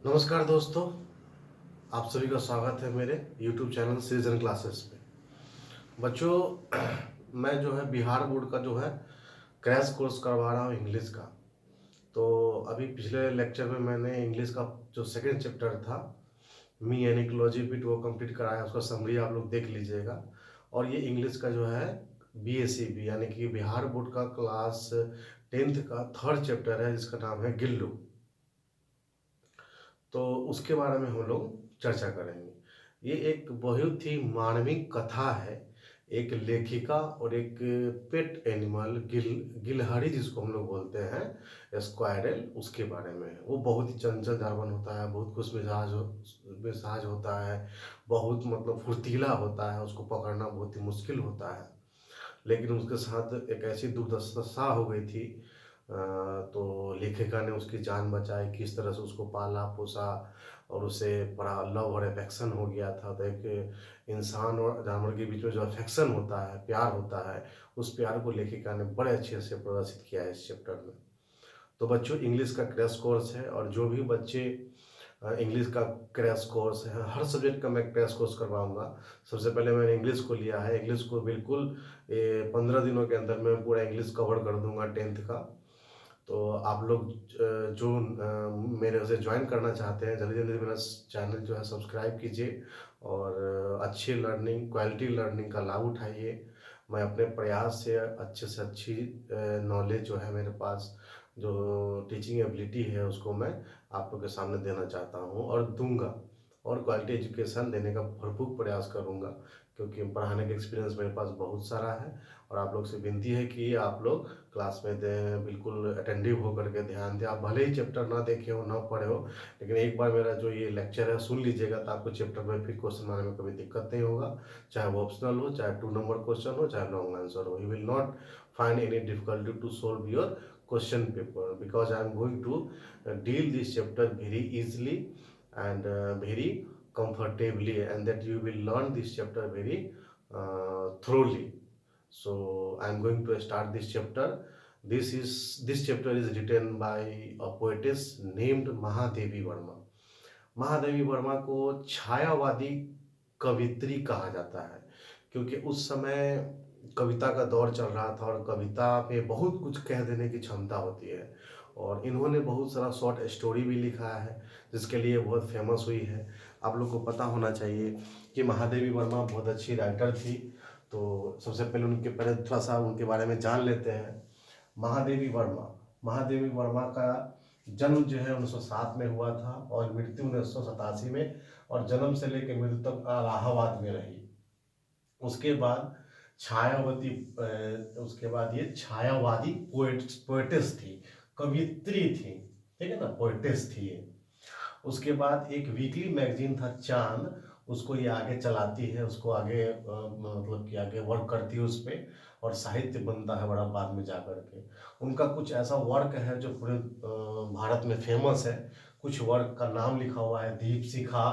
नमस्कार दोस्तों, आप सभी का स्वागत है मेरे YouTube चैनल सीजन क्लासेस पे। बच्चों, मैं जो है बिहार बोर्ड का जो है क्रैश कोर्स करवा रहा हूँ इंग्लिश का। तो अभी पिछले लेक्चर में मैंने इंग्लिश का जो सेकंड चैप्टर था मी यानी कि लॉजिक वो कंप्लीट कराया, उसका समरी आप लोग देख लीजिएगा। और ये इंग्लिश का जो है BACB यानी कि बिहार बोर्ड का क्लास 10th का थर्ड चैप्टर है जिसका नाम है गिल्लू। तो उसके बारे में हम लोग चर्चा करेंगे। ये एक बहुत ही मानविक कथा है। एक लेखिका और एक पेट एनिमल गिलहरी जिसको हम लोग बोलते हैं स्क्वायरल, उसके बारे में है। वो बहुत ही चंचल जानवर होता है, बहुत खुश मिजाज होता है, बहुत मतलब फुर्तीला होता है। उसको पकड़ना बहुत ही मुश्किल होता है, लेकिन उसके साथ एक ऐसी दुर्दशा हो गई थी। तो लेखिका ने उसकी जान बचाई, किस तरह से उसको पाला पोसा और उसे बड़ा लव और अफेक्शन हो गया था। तो एक इंसान और जानवर के बीच में जो अफेक्शन होता है, प्यार होता है, उस प्यार को लेखिका ने बड़े अच्छे से प्रदर्शित किया है इस चैप्टर में। तो बच्चों, इंग्लिश का क्रैश कोर्स है और जो भी बच्चे इंग्लिश का क्रैश कोर्स है, हर सब्जेक्ट का मैं क्रैश कोर्स करवाऊंगा। सबसे पहले मैंने इंग्लिश को लिया है। इंग्लिश को बिल्कुल 15 दिनों के अंदर मैं पूरा इंग्लिश कवर कर दूंगा 10th का। तो आप लोग जो मेरे से ज्वाइन करना चाहते हैं, जल्दी जल्दी मेरा चैनल जो है सब्सक्राइब कीजिए और अच्छी लर्निंग, क्वालिटी लर्निंग का लाभ उठाइए। मैं अपने प्रयास से अच्छे से अच्छी नॉलेज जो है मेरे पास, जो टीचिंग एबिलिटी है, उसको मैं आप लोग के सामने देना चाहता हूँ और दूंगा। और क्वालिटी एजुकेशन देने का भरपूर प्रयास करूँगा, क्योंकि पढ़ाने का एक्सपीरियंस मेरे पास बहुत सारा है। और आप लोग से विनती है कि आप लोग क्लास में बिल्कुल अटेंटिव होकर के ध्यान दें। आप भले ही चैप्टर ना देखे हो, ना पढ़े हो, लेकिन एक बार मेरा जो ये लेक्चर है सुन लीजिएगा, तो आपको चैप्टर में फिर क्वेश्चन बनाने में कभी दिक्कत नहीं होगा। चाहे वो ऑप्शनल हो, चाहे 2 नंबर क्वेश्चन हो, चाहे लॉन्ग आंसर हो, you will not find any difficulty to solve your question paper, because I am going to deal this chapter very easily and very comfortably, and that you will learn this chapter very thoroughly. So I am going to start this chapter. This chapter is written by a poetess named Mahadevi Verma. Mahadevi Verma को छायावादी कवित्री कहा जाता है, क्योंकि उस समय कविता का दौर चल रहा था और कविता पे बहुत कुछ कह देने की क्षमता होती है। और इन्होंने बहुत सारा शॉर्ट स्टोरी भी लिखा है जिसके लिए बहुत फेमस हुई है। आप लोग को पता होना चाहिए कि महादेवी वर्मा बहुत अच्छी राइटर थी। तो सबसे पहले थोड़ा सा उनके बारे में जान लेते हैं। महादेवी वर्मा महादेवी वर्मा का जन्म जो है 1907 में हुआ था और मृत्यु 1987 में, और जन्म से लेकर मृत्यु तक इलाहाबाद में रही। उसके बाद छायावती उसके बाद ये छायावादी पोएटिस थी, कवित्री थी, ठीक है ना, पोएटिस थी ये। उसके बाद एक वीकली मैगजीन था चांद, उसको ये आगे चलाती है, उसको आगे मतलब कि आगे वर्क करती है उस पर, और साहित्य बनता है बड़ा बाद में जा कर के। उनका कुछ ऐसा वर्क है जो पूरे भारत में फेमस है। कुछ वर्क का नाम लिखा हुआ है दीप शिखा,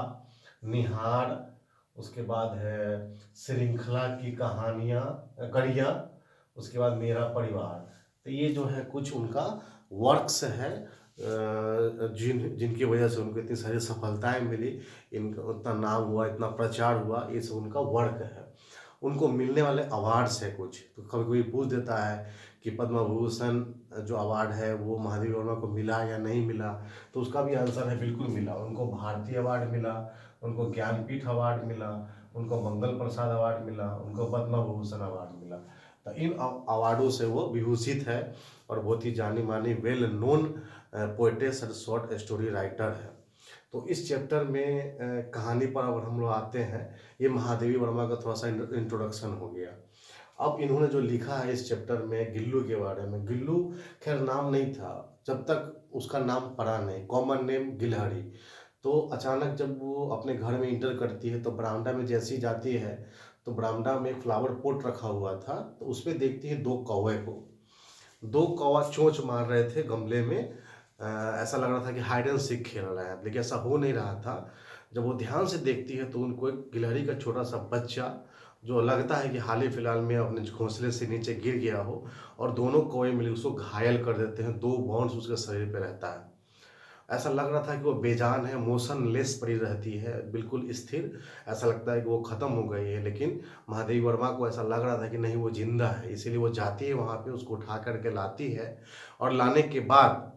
निहार, उसके बाद है श्रृंखला की कहानियाँ, कड़ियाँ, उसके बाद मेरा परिवार। तो ये जो है कुछ उनका वर्क्स है जिनकी वजह से उनको इतनी सारी सफलताएं मिली, इनका उतना नाम हुआ, इतना प्रचार हुआ, ये सब उनका वर्क है। उनको मिलने वाले अवार्ड्स है कुछ। तो कभी कोई पूछ देता है कि पद्म भूषण जो अवार्ड है वो महादेवी वर्मा को मिला या नहीं मिला, तो उसका भी आंसर है बिल्कुल मिला। उनको भारतीय अवार्ड मिला, उनको ज्ञानपीठ अवार्ड मिला, उनको मंगल प्रसाद अवार्ड मिला, उनको पद्म भूषण अवार्ड मिला। तो इन अवार्डों से वो विभूषित है और बहुत ही जानी मानी वेल नोन पोएटेस और शॉर्ट स्टोरी राइटर है। तो इस चैप्टर में कहानी पर अगर हम लोग आते हैं, ये महादेवी वर्मा का थोड़ा सा इंट्रोडक्शन हो गया। अब इन्होंने जो लिखा है इस चैप्टर में गिल्लू के बारे में, गिल्लू खैर नाम नहीं था जब तक उसका नाम पड़ा नहीं, कॉमन नेम गिलहरी। तो अचानक जब वो अपने घर में इंटर करती है तो बरामदा में जैसी जाती है, तो बरामदा में एक फ्लावर पॉट रखा हुआ था, तो उसमें देखती है 2 कौवे को। 2 कौवा चोंच मार रहे थे गमले में। ऐसा लग रहा था कि हाइड एंड सीक खेल रहा है, लेकिन ऐसा हो नहीं रहा था। जब वो ध्यान से देखती है तो उनको एक गिलहरी का छोटा सा बच्चा, जो लगता है कि हाल ही फिलहाल में अपने घोंसले से नीचे गिर गया हो, और दोनों कौवे मिलकर उसको घायल कर देते हैं। 2 बाउंड्स उसके शरीर पे रहता है। ऐसा लग रहा था कि वो बेजान है, मोशनलेस पड़ी रहती है, बिल्कुल स्थिर। ऐसा लगता है कि वो ख़त्म हो गई है, लेकिन महादेवी वर्मा को ऐसा लग रहा था कि नहीं, वो ज़िंदा है। इसीलिए वो जाती है वहाँ पे, उसको उठा कर के लाती है, और लाने के बाद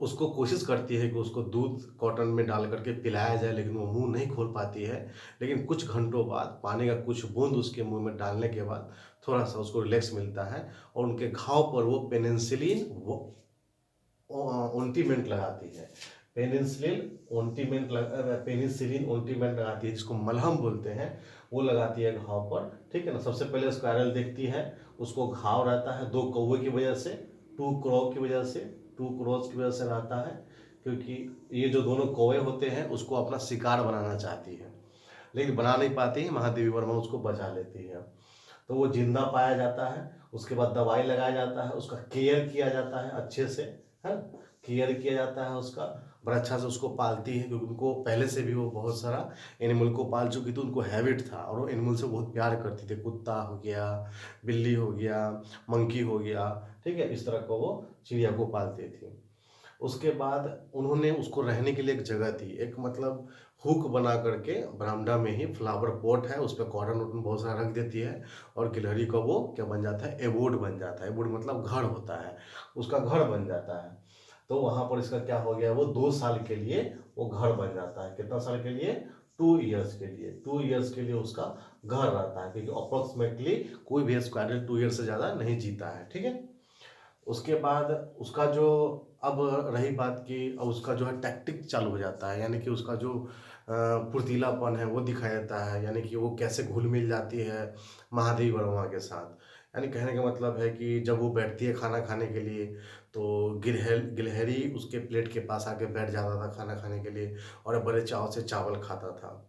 उसको कोशिश करती है कि उसको दूध कॉटन में डाल करके पिलाया जाए, लेकिन वो मुंह नहीं खोल पाती है। लेकिन कुछ घंटों बाद पानी का कुछ बूंद उसके मुंह में डालने के बाद थोड़ा सा उसको रिलैक्स मिलता है, और उनके घाव पर वो पेनिसिलिन वो ऑइंटमेंट लगाती है। पेनिसिलिन ऑइंटमेंट लगाती है, जिसको मलहम बोलते हैं, वो लगाती है घाव पर। ठीक है ना। सबसे पहले स्पायरल देखती है, उसको घाव रहता है 2 कौवे की वजह से, 2 क्रो की वजह से, 2 क्रॉस की वजह से रहता है, क्योंकि ये जो दोनों कौवे होते हैं उसको अपना शिकार बनाना चाहती है, लेकिन बना नहीं पाती है। महादेवी वर्मा उसको बचा लेती है, तो वो जिंदा पाया जाता है। उसके बाद दवाई लगाया जाता है, उसका केयर किया जाता है अच्छे से, है। केयर किया जाता है उसका, बड़ा अच्छा से उसको पालती है, क्योंकि उनको पहले से भी वो बहुत सारा एनिमल को पाल चुकी थी, उनको हैबिट था, और वो एनिमल से बहुत प्यार करती थी। कुत्ता हो गया, बिल्ली हो गया, मंकी हो गया, ठीक है, इस तरह का वो चिड़िया को पालती थी। उसके बाद उन्होंने उसको रहने के लिए एक जगह दी, एक मतलब हुक बना करके बरामदा में ही, फ्लावर पॉट है, उस पर कॉटन वॉटन बहुत सारा रख देती है, और गिलहरी का वो क्या बन जाता है, एबोर्ड बन जाता है। एबोर्ड मतलब घर होता है, उसका घर बन जाता है। तो वहाँ पर इसका क्या हो गया, वो 2 साल के लिए वो घर बन जाता है। कितना साल के लिए, 2 ईयर्स के लिए। 2 ईयर्स के लिए उसका घर रहता है, क्योंकि अप्रोक्सीमेटली कोई भी स्क्वाड्रन 2 ईयर से ज़्यादा नहीं जीता है। ठीक है। उसके बाद उसका जो, अब रही बात कि अब उसका जो है टैक्टिक चालू हो जाता है, यानी कि उसका जो फुर्तीलापन है वो दिखाया जाता है, यानी कि वो कैसे घुल मिल जाती है महादेवी वर्मा के साथ। यानी कहने का मतलब है कि जब वो बैठती है खाना खाने के लिए, तो गिलहरी उसके प्लेट के पास आके बैठ जाता था खाना खाने के लिए, और बड़े चाव से चावल खाता था।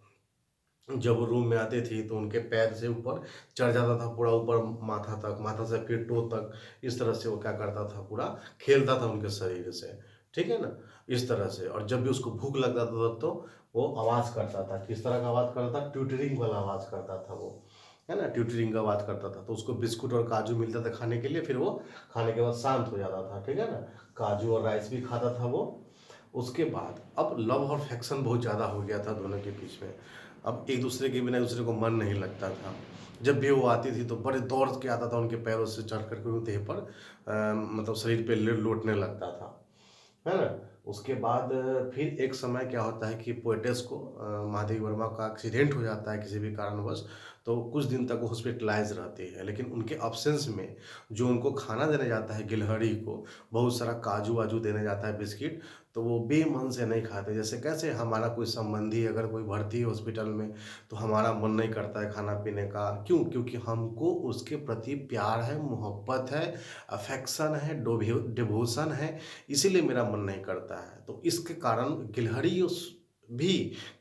जब वो रूम में आती थी तो उनके पैर से ऊपर चढ़ जाता था, पूरा ऊपर माथा तक, माथा से फिर टो तक, इस तरह से वो क्या करता था, पूरा खेलता था उनके शरीर से। ठीक है ना, इस तरह से। और जब भी उसको भूख लगता था तो वो आवाज़ करता था। किस तरह का आवाज़ करता था, ट्यूटरिंग वाला आवाज़ करता था वो, है ना, ट्यूटरिंग का आवाज़ करता था। तो उसको बिस्कुट और काजू मिलता था खाने के लिए, फिर वो खाने के बाद शांत हो जाता था। ठीक है ना, काजू और राइस भी खाता था वो। उसके बाद अब लव और फैक्शन बहुत ज़्यादा हो गया था दोनों के बीच में। अब एक दूसरे के बिना दूसरे को मन नहीं लगता था। जब भी वो आती थी तो बड़े दौड़ के आता था, उनके पैरों से चढ़ करके उनके देह पर मतलब शरीर पे लौटने लगता था, है ना। उसके बाद फिर एक समय क्या होता है कि पोएटेस को महादेवी वर्मा का एक्सीडेंट हो जाता है किसी भी कारणवश। तो कुछ दिन तक वो हॉस्पिटलाइज रहती है, लेकिन उनके अब्सेंस में जो उनको खाना देने जाता है गिलहरी को, बहुत सारा काजू वाजू देने जाता है, बिस्किट, तो वो बेमन से नहीं खाते। जैसे कैसे हमारा कोई संबंधी अगर कोई भर्ती है हॉस्पिटल में, तो हमारा मन नहीं करता है खाना पीने का, क्यों, क्योंकि हमको उसके प्रति प्यार है, मोहब्बत है, अफेक्शन है, डिवोशन है, इसीलिए मेरा मन नहीं करता है। तो इसके कारण गिलहरी उस भी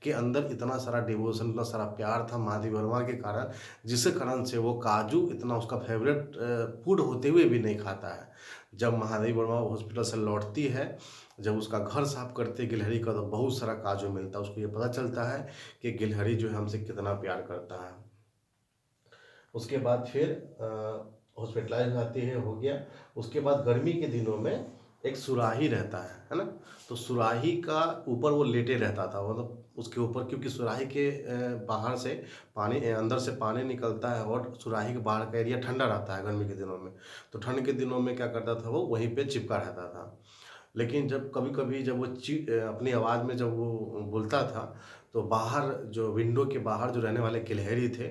के अंदर इतना सारा डिवोशन, इतना सारा प्यार था महादेवी वर्मा के कारण, जिसके कारण से वो काजू इतना उसका फेवरेट फूड होते हुए भी नहीं खाता है। जब महादेवी वर्मा हॉस्पिटल से लौटती है, जब उसका घर साफ करते हैं गिलहरी का, तो बहुत सारा काजू मिलता है। उसको ये पता चलता है कि गिलहरी जो है हमसे कितना प्यार करता है। उसके बाद फिर हॉस्पिटलाइज आती है, हो गया। उसके बाद गर्मी के दिनों में एक सुराही रहता है ना। तो सुराही का ऊपर वो लेटे रहता था, मतलब उसके ऊपर, क्योंकि सुराही के बाहर से पानी, अंदर से पानी निकलता है, और सुराही के बाहर का एरिया ठंडा रहता है गर्मी के दिनों में। तो ठंड के दिनों में क्या करता था, वो वहीं पे चिपका रहता था। लेकिन जब कभी कभी जब वो अपनी आवाज़ में जब वो बोलता था, तो बाहर जो विंडो के बाहर जो रहने वाले गिलहरी थे,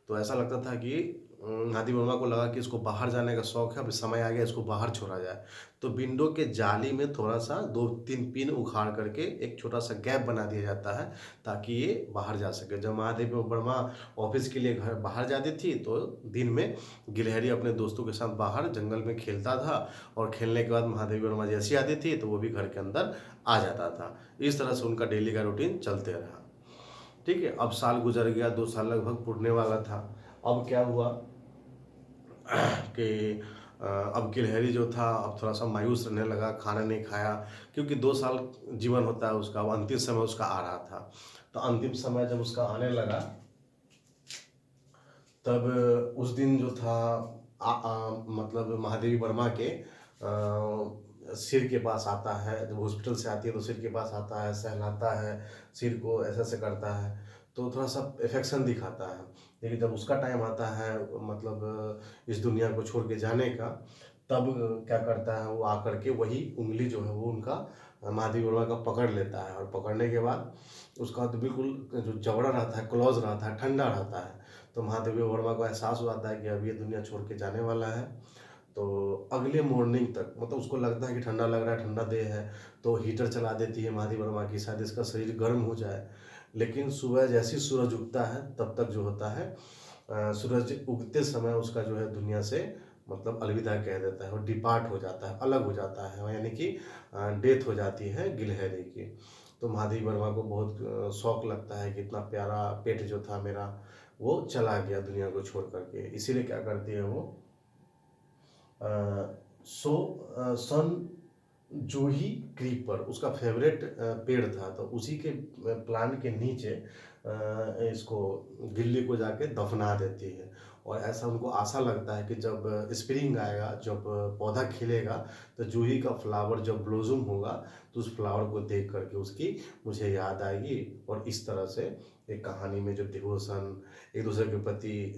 तो ऐसा लगता था कि हाथी वर्मा को लगा कि इसको बाहर जाने का शौक है, अब समय आ गया इसको बाहर छोड़ा जाए। तो विंडो के जाली में थोड़ा सा 2-3 पिन उखाड़ करके एक छोटा सा गैप बना दिया जाता है, ताकि ये बाहर जा सके। जब महादेवी वर्मा ऑफिस के लिए घर बाहर जाती थी, तो दिन में गिलहरी अपने दोस्तों के साथ बाहर जंगल में खेलता था, और खेलने के बाद महादेवी वर्मा जैसी आती थी तो वो भी घर के अंदर आ जाता था। इस तरह से उनका डेली का रूटीन चलते रहा। ठीक है। अब साल गुजर गया, 2 साल लगभग पूरने वाला था। अब क्या हुआ कि अब गिलहरी जो था अब थोड़ा सा मायूस रहने लगा, खाना नहीं खाया, क्योंकि 2 साल जीवन होता है उसका। अब अंतिम समय उसका आ रहा था। तो अंतिम समय जब उसका आने लगा, तब उस दिन जो था मतलब महादेवी वर्मा के सिर के पास आता है, जब हॉस्पिटल से आती है तो सिर के पास आता है, सहलाता है, सिर को ऐसे ऐसे करता है, तो थोड़ा सा अफेक्शन दिखाता है। लेकिन जब उसका टाइम आता है, मतलब इस दुनिया को छोड़ के जाने का, तब क्या करता है वो आकर के वही उंगली जो है वो उनका महादेव वर्मा का पकड़ लेता है, और पकड़ने के बाद उसका तो बिल्कुल जो जबड़ा रहता है, क्लोज रहता है, ठंडा रहता है। तो महादेव वर्मा को एहसास हो जाता है कि अब ये दुनिया छोड़ के जाने वाला है। तो अगले मॉर्निंग तक, मतलब उसको लगता है कि ठंडा लग रहा है, ठंडा देह है, तो हीटर चला देती है महादेव वर्मा की, शायद इसका शरीर गर्म हो जाए। लेकिन सुबह जैसे ही सूरज उगता है तब तक जो होता है, सूरज उगते समय उसका जो है दुनिया से मतलब अलविदा कह देता है और डिपार्ट हो जाता है, अलग हो जाता है, यानी कि डेथ हो जाती है गिलहरी की। तो महादेव वर्मा को बहुत शौक लगता है कि इतना प्यारा पेट जो था मेरा वो चला गया दुनिया को छोड़ करके। इसीलिए क्या करती है वो, सन जूही क्रीपर उसका फेवरेट पेड़ था, तो उसी के प्लांट के नीचे इसको गिल्ली को जाके दफना देती है। और ऐसा उनको आशा लगता है कि जब स्प्रिंग आएगा, जब पौधा खिलेगा, तो जूही का फ्लावर जब ब्लोजम होगा, तो उस फ्लावर को देख करके उसकी मुझे याद आएगी। और इस तरह से एक कहानी में जो डिवोशन, एक दूसरे के प्रति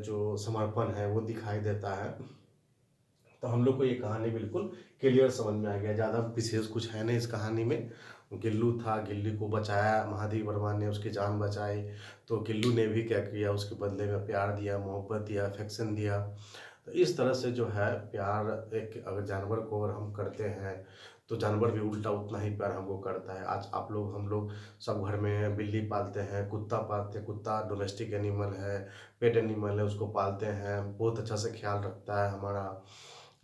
जो समर्पण है वो दिखाई देता है। तो हम लोग को ये कहानी बिल्कुल क्लियर समझ में आ गया, ज़्यादा विशेष कुछ है नहीं इस कहानी में। गिल्लू था, गिल्ली को बचाया महादेव वर्मा ने, उसकी जान बचाई। तो गिल्लू ने भी क्या किया, उसके बदले में प्यार दिया, मोहब्बत दिया, अफेक्शन दिया। तो इस तरह से जो है प्यार, एक अगर जानवर को अगर हम करते हैं तो जानवर भी उल्टा उतना ही प्यार हमको करता है। आज आप लोग, हम लोग सब घर में बिल्ली पालते हैं, कुत्ता पालते हैं, कुत्ता डोमेस्टिक एनिमल है, पेट एनिमल है, उसको पालते हैं, बहुत अच्छा से ख्याल रखता है हमारा,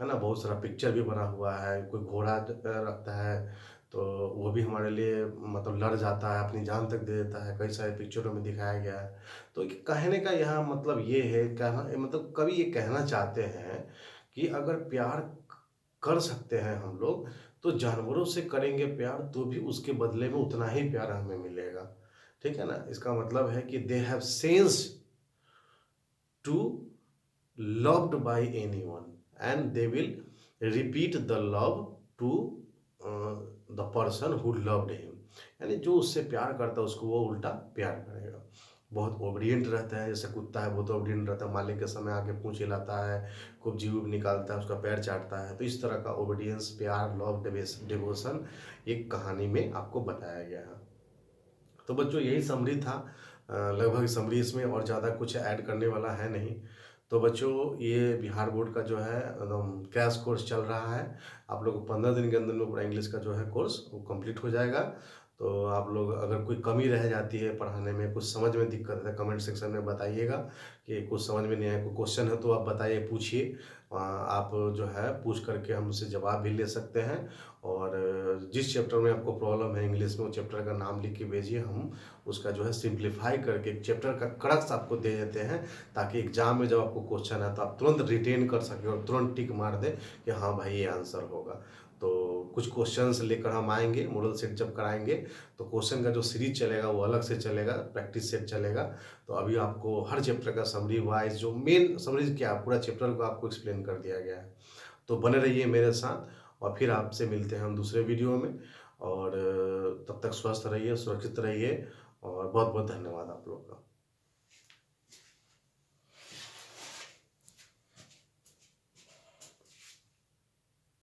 है ना। बहुत सारा पिक्चर भी बना हुआ है, कोई घोड़ा रखता है तो वो भी हमारे लिए मतलब लड़ जाता है, अपनी जान तक दे देता है, कई सारे पिक्चरों में दिखाया गया है। तो कहने का यहाँ मतलब ये है, कहना मतलब कवि ये कहना चाहते हैं कि अगर प्यार कर सकते हैं हम लोग, तो जानवरों से करेंगे प्यार तो भी उसके बदले में उतना ही प्यार हमें मिलेगा। ठीक है ना, इसका मतलब है कि they have sense to loved by anyone and they will repeat the love to the person who loved him। यानी जो उससे प्यार करता है उसको वो उल्टा प्यार करेगा। बहुत ओबीडियंट रहता है, जैसे कुत्ता है बहुत ओबीडियंट रहता है, मालिक के समय आके पूंछ हिलाता है, खूब जीव निकालता है, उसका पैर चाटता है। तो इस तरह का ओबीडियंस, प्यार, लव, डिवोशन एक कहानी में आपको बताया गया है। तो बच्चों यही समरी था, लगभग समरी, इसमें और ज़्यादा कुछ ऐड करने वाला है नहीं। तो बच्चों ये बिहार बोर्ड का जो है एकदम क्रैश कोर्स चल रहा है। आप लोग को 15 दिन के अंदर में पूरा इंग्लिश का जो है कोर्स वो कंप्लीट हो जाएगा। तो आप लोग अगर कोई कमी रह जाती है पढ़ाने में, कुछ समझ में दिक्कत है, कमेंट सेक्शन में बताइएगा कि कुछ समझ में नहीं आया, कोई क्वेश्चन है तो आप बताइए, पूछिए। आप जो है पूछ करके हमसे जवाब भी ले सकते हैं। और जिस चैप्टर में आपको प्रॉब्लम है इंग्लिश में, वो चैप्टर का नाम लिख के भेजिए, हम उसका जो है सिंप्लीफाई करके एक चैप्टर का क्रक्स आपको दे देते हैं, ताकि एग्जाम में जब आपको क्वेश्चन है तो आप तुरंत रिटेन कर सकें और तुरंत टिक मार दें कि हाँ भाई ये आंसर होगा। तो कुछ क्वेश्चंस लेकर हम आएंगे, मॉडल सेट जब कराएंगे तो क्वेश्चन का जो सीरीज चलेगा वो अलग से चलेगा, प्रैक्टिस सेट चलेगा। तो अभी आपको हर चैप्टर का समरी वाइज, जो मेन समरी क्या पूरा चैप्टर को आपको एक्सप्लेन कर दिया गया है। तो बने रहिए मेरे साथ, और फिर आपसे मिलते हैं हम दूसरे वीडियो में। और तब तक स्वस्थ रहिए, सुरक्षित रहिए, और बहुत बहुत धन्यवाद आप लोग का।